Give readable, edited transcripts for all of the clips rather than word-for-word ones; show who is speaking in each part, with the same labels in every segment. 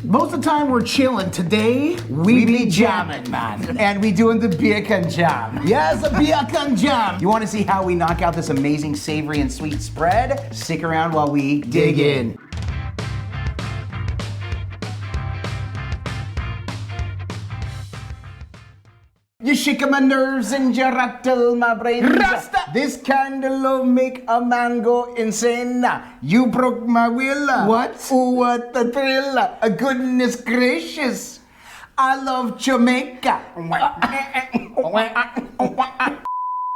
Speaker 1: Most of the time we're chilling. Today, we be jamming, man.
Speaker 2: And we doing the bacon jam.
Speaker 1: Yes, a bacon jam.
Speaker 2: You want to see how we knock out this amazing savory and sweet spread? Stick around while we dig in. You shake my nerves and you rattle my brains.
Speaker 1: Rasta!
Speaker 2: This kind of love make a man go insane. You broke my will.
Speaker 1: What?
Speaker 2: Ooh, what a thrill. Goodness gracious. I love Jamaica.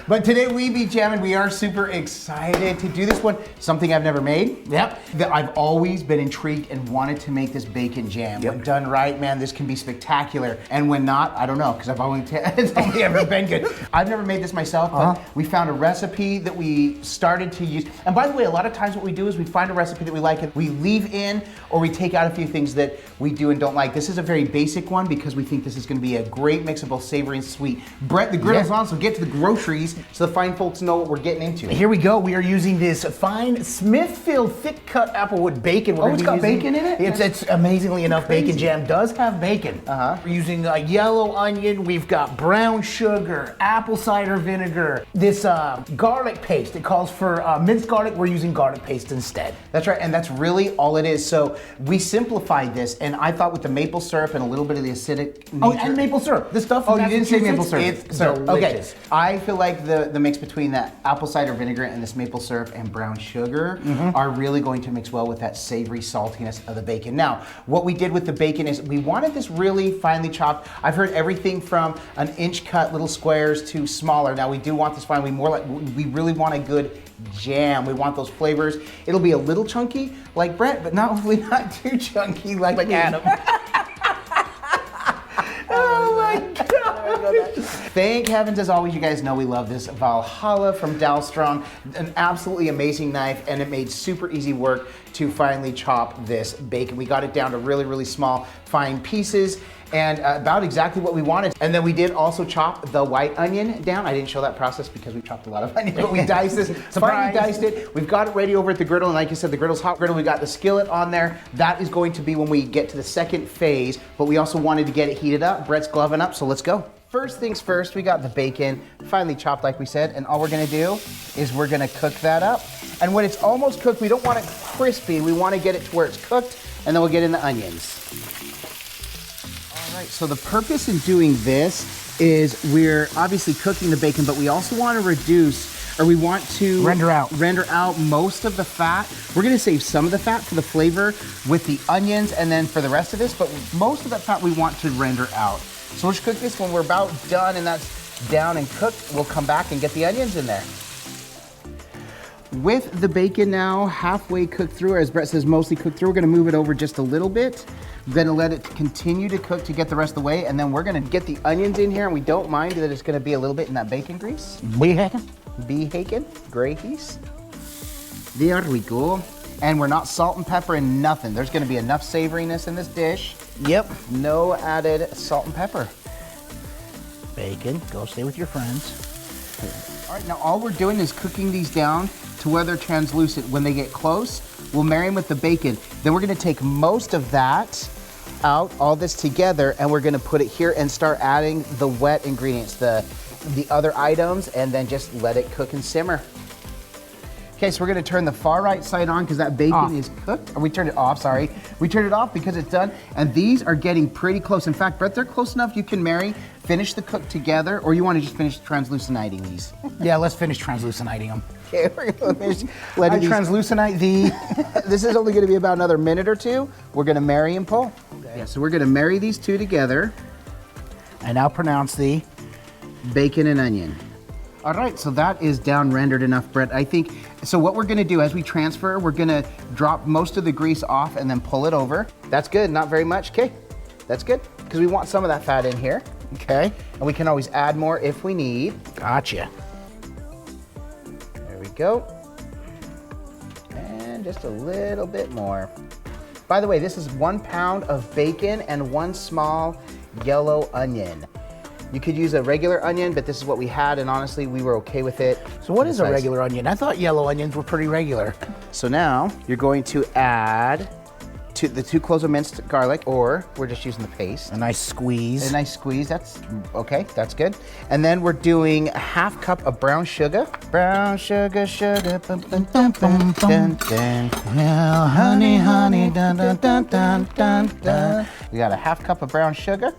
Speaker 2: But today we be jamming. We are super excited to do this one. Something I've never made.
Speaker 1: Yep.
Speaker 2: That I've always been intrigued and wanted to make this bacon jam.
Speaker 1: Yep.
Speaker 2: When done right, man, this can be spectacular. And when not, I don't know, because I've only it's only ever been good. I've never made this myself, but we found a recipe that we started to use. And by the way, a lot of times what we do is we find a recipe that we like and we leave in or we take out a few things that we do and don't like. This is a very basic one because we think this is going to be a great mix of both savory and sweet. Brett, the griddle's on, so get to the groceries so the fine folks know what we're getting into.
Speaker 1: Here we go. We are using this fine Smithfield thick cut applewood bacon.
Speaker 2: It's got bacon in it?
Speaker 1: It's amazingly enough, bacon jam does have bacon. We're using yellow onion. We've got brown sugar, apple cider vinegar, this garlic paste. It calls for minced garlic. We're using garlic paste instead.
Speaker 2: That's right, and that's really all it is. So we simplified this, and I thought with the maple syrup and a little bit of the acidic nature.
Speaker 1: Oh, and maple syrup. This stuff.
Speaker 2: Oh, you didn't say maple syrup.
Speaker 1: It's delicious.
Speaker 2: Okay, I feel like the mix between that apple cider vinegar and this maple syrup and brown sugar are really going to mix well with that savory saltiness of the bacon. Now, what we did with the bacon is we wanted this really finely chopped. I've heard everything from an inch cut little squares to smaller. Now we do want this fine. We really want a good jam. We want those flavors. It'll be a little chunky like Brett, but hopefully not too chunky like Adam. Oh my God. Thank heavens, as always, you guys know we love this Valhalla from Dalstrong. An absolutely amazing knife, and it made super easy work to finally chop this bacon. We got it down to really, really small, fine pieces, and about exactly what we wanted. And then we did also chop the white onion down. I didn't show that process because we chopped a lot of onion, but we diced this, finally diced it. We've got it ready over at the griddle, and like you said, the griddle's hot griddle. We got the skillet on there. That is going to be when we get to the second phase, but we also wanted to get it heated up. Brett's gloving up, so let's go. First things first, we got the bacon finely chopped like we said, and all we're gonna do is we're gonna cook that up. And when it's almost cooked, we don't want it crispy, we wanna get it to where it's cooked, and then we'll get in the onions. All right, so the purpose in doing this is we're obviously cooking the bacon, but we also wanna reduce, or we want to render out most of the fat. We're gonna save some of the fat for the flavor with the onions and then for the rest of this, but most of that fat we want to render out. So we'll just cook this when we're about done and that's down and cooked. We'll come back and get the onions in there. With the bacon now halfway cooked through, or as Brett says, mostly cooked through, we're gonna move it over just a little bit. We're gonna let it continue to cook to get the rest of the way, and then we're gonna get the onions in here, and we don't mind that it's gonna be a little bit in that bacon grease. Bacon, grease. There we go. And we're not salt and pepper and nothing. There's gonna be enough savoriness in this dish.
Speaker 1: Yep.
Speaker 2: No added salt and pepper.
Speaker 1: Bacon, go stay with your friends.
Speaker 2: All right, now all we're doing is cooking these down to where they're translucent. When they get close, we'll marry them with the bacon. Then we're gonna take most of that out, all this together, and we're gonna put it here and start adding the wet ingredients, the other items, and then just let it cook and simmer. Okay, so we're gonna turn the far right side on because that bacon is cooked. Or we turned it off, sorry. We turned it off because it's done. And these are getting pretty close. In fact, Brett, they're close enough you can finish the cook together, or you wanna just finish translucinating these?
Speaker 1: Yeah, let's finish translucinating them.
Speaker 2: Okay, we're gonna finish letting these
Speaker 1: translucinate the...
Speaker 2: This is only gonna be about another minute or two. We're gonna marry and pull. Okay. Yeah, so we're gonna marry these two together.
Speaker 1: I now pronounce the...
Speaker 2: bacon and onion. All right, so that is down rendered enough, Brett. I think, so what we're gonna do as we transfer, we're gonna drop most of the grease off and then pull it over. That's good, not very much, okay. That's good, because we want some of that fat in here.
Speaker 1: Okay.
Speaker 2: And we can always add more if we need.
Speaker 1: Gotcha.
Speaker 2: There we go. And just a little bit more. By the way, this is 1 pound of bacon and 1 small yellow onion. You could use a regular onion, but this is what we had, and honestly, we were okay with it.
Speaker 1: So what is a regular onion? I thought yellow onions were pretty regular.
Speaker 2: So now, you're going to add the 2 cloves of minced garlic, or we're just using the paste.
Speaker 1: A nice squeeze.
Speaker 2: A nice squeeze, that's okay, that's good. And then we're doing a 1/2 cup of brown sugar. Brown sugar, bum, bum, bum, bum, dun, dun.
Speaker 1: Well, honey, honey, dun, dun, dun, dun, dun, dun.
Speaker 2: We got a 1/2 cup of brown sugar.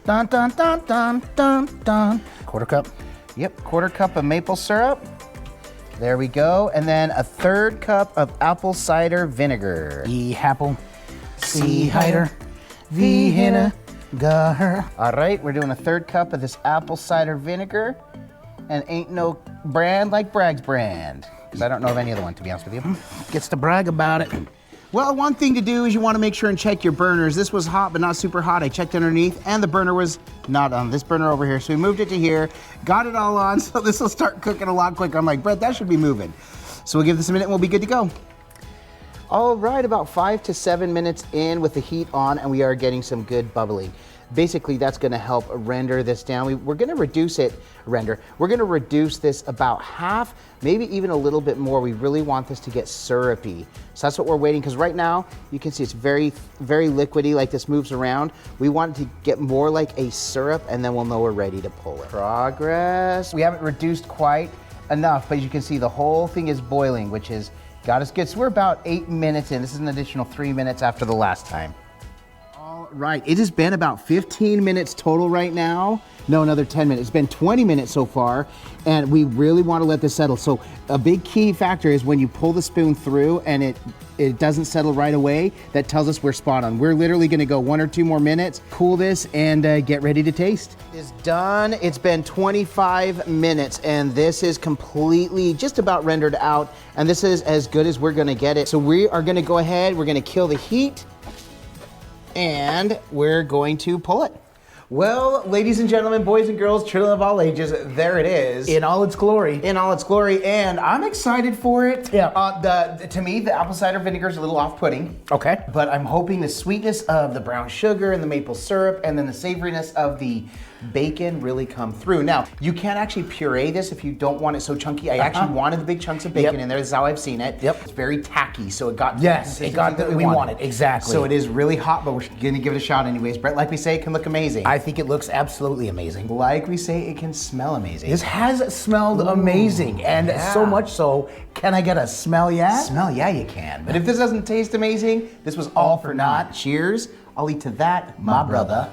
Speaker 1: Dun, dun, dun, dun, dun, dun. 1/4 cup.
Speaker 2: Yep, 1/4 cup of maple syrup. There we go. And then a 1/3 cup of apple cider vinegar.
Speaker 1: Apple, cider, vinegar.
Speaker 2: All right, we're doing a 1/3 cup of this apple cider vinegar. And ain't no brand like Bragg's brand. Because I don't know of any other one, to be honest with you.
Speaker 1: Gets to brag about it.
Speaker 2: Well, one thing to do is you want to make sure and check your burners. This was hot, but not super hot. I checked underneath, and the burner was not on. This burner over here. So we moved it to here, got it all on, so this will start cooking a lot quicker. I'm like, Brett, that should be moving. So we'll give this a minute and we'll be good to go. All right, about 5 to 7 minutes in with the heat on, and we are getting some good bubbling. Basically, that's gonna help render this down. We're gonna reduce it, we're gonna reduce this about half, maybe even a little bit more. We really want this to get syrupy. So that's what we're waiting, because right now, you can see it's very, very liquidy, like this moves around. We want it to get more like a syrup, and then we'll know we're ready to pull it. Progress. We haven't reduced quite enough, but you can see the whole thing is boiling, which has got us good. So we're about 8 minutes in. This is an additional 3 minutes after the last time. Right, it has been about 15 minutes total right now. No, another 10 minutes. It's been 20 minutes so far, and we really want to let this settle. So a big key factor is when you pull the spoon through and it doesn't settle right away, that tells us we're spot on. We're literally gonna go 1 or 2 more minutes, cool this, and get ready to taste. It's done. It's been 25 minutes, and this is completely just about rendered out, and this is as good as we're gonna get it. So we are gonna go ahead, we're gonna kill the heat, and we're going to pull it. Well, ladies and gentlemen, boys and girls, children of all ages, there it is.
Speaker 1: In all its glory.
Speaker 2: In all its glory, and I'm excited for it.
Speaker 1: Yeah.
Speaker 2: To me, the apple cider vinegar is a little off-putting.
Speaker 1: Okay.
Speaker 2: But I'm hoping the sweetness of the brown sugar and the maple syrup and then the savoriness of the bacon really come through. Now, you can actually puree this if you don't want it so chunky. I actually wanted the big chunks of bacon in there. This is how I've seen it.
Speaker 1: Yep.
Speaker 2: It's very tacky, so it got
Speaker 1: Yes, it got what we wanted. Exactly.
Speaker 2: So it is really hot, but we're gonna give it a shot anyways. Brett, like we say, it can look amazing.
Speaker 1: I think it looks absolutely amazing.
Speaker 2: Like we say, it can smell amazing.
Speaker 1: This has smelled amazing, and so much so, can I get a smell yet?
Speaker 2: Smell, yeah, you can. But if this doesn't taste amazing, this was all for naught. Cheers. I'll eat to that, my brother.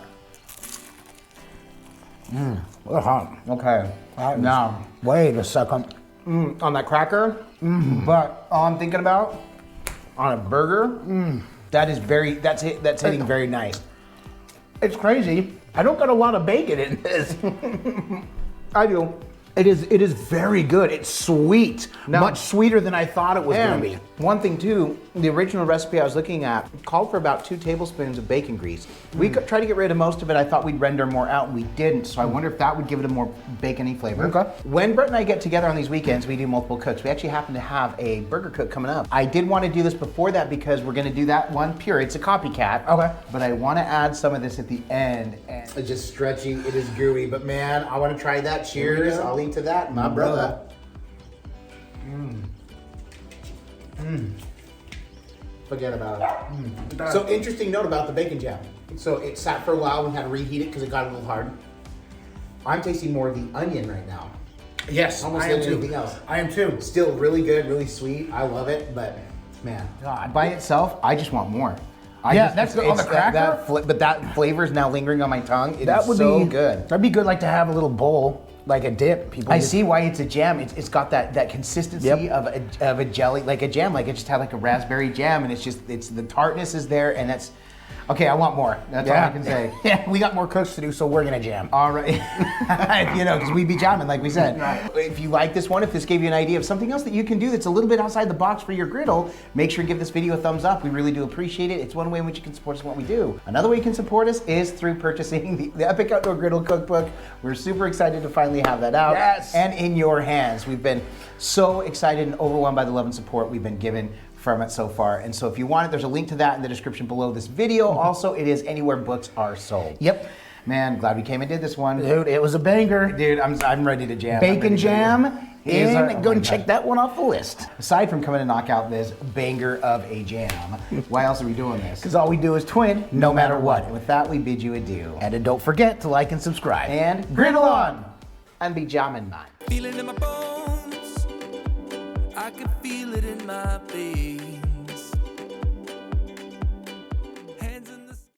Speaker 1: We're hot.
Speaker 2: Okay. Now,
Speaker 1: Wait a second.
Speaker 2: on that cracker, but all I'm thinking about on a burger, that's hitting very nice.
Speaker 1: It's crazy. I don't got a lot of bacon in this.
Speaker 2: I do.
Speaker 1: It is very good. It's sweet.
Speaker 2: Now-
Speaker 1: Much sweeter than I thought it was going to be.
Speaker 2: One thing too, the original recipe I was looking at called for about 2 tablespoons of bacon grease. We could try to get rid of most of it. I thought we'd render more out, and we didn't. So I wonder if that would give it a more bacony flavor.
Speaker 1: Okay.
Speaker 2: When Brett and I get together on these weekends, we do multiple cooks. We actually happen to have a burger cook coming up. I did want to do this before that because we're going to do that one pure. It's a copycat.
Speaker 1: Okay.
Speaker 2: But I want to add some of this at the end. And it's just stretchy. It is gooey. But man, I want to try that. Cheers. I'll eat to that, my brother. Forget about it. So interesting note about the bacon jam. So it sat for a while. We had to reheat it because it got a little hard. I'm tasting more of the onion right now.
Speaker 1: Yes,
Speaker 2: Almost
Speaker 1: I am
Speaker 2: like
Speaker 1: too.
Speaker 2: anything else.
Speaker 1: I am too.
Speaker 2: Still really good, really sweet. I love it, but man,
Speaker 1: God.
Speaker 2: by itself, I just want more.
Speaker 1: That's on the cracker?
Speaker 2: But that flavor is now lingering on my tongue. It
Speaker 1: That
Speaker 2: is
Speaker 1: would
Speaker 2: so
Speaker 1: be
Speaker 2: good.
Speaker 1: That'd be good, like to have a little bowl, like a dip. People
Speaker 2: I
Speaker 1: just-
Speaker 2: see why it's a jam. It's got that consistency
Speaker 1: Yep.
Speaker 2: of a jelly, like a jam. Like it just had like a raspberry jam, and it's the tartness is there, and that's okay. I want more. That's all I can say.
Speaker 1: Yeah, we got more cooks to do, so we're gonna jam.
Speaker 2: All right, because we be jamming, like we said.
Speaker 1: Right.
Speaker 2: If you like this one, if this gave you an idea of something else that you can do that's a little bit outside the box for your griddle, make sure to give this video a thumbs up. We really do appreciate it. It's one way in which you can support us in what we do. Another way you can support us is through purchasing the Epic Outdoor Griddle Cookbook. We're super excited to finally have that out.
Speaker 1: Yes.
Speaker 2: And in your hands. We've been so excited and overwhelmed by the love and support we've been given from it so far. And so if you want it, there's a link to that in the description below this video. Also, it is anywhere books are sold.
Speaker 1: Yep.
Speaker 2: Man, glad we came and did this one.
Speaker 1: Dude, it was a banger.
Speaker 2: Dude, I'm ready to jam.
Speaker 1: Bacon jam And go and check that one off the list.
Speaker 2: Aside from coming to knock out this banger of a jam, why else are we doing this?
Speaker 1: Because all we do is twin, no matter what.
Speaker 2: And with that, we bid you adieu.
Speaker 1: And don't forget to like and subscribe.
Speaker 2: And griddle on! And be jamming, man.
Speaker 3: Feel it in my bones, I can feel it in my face.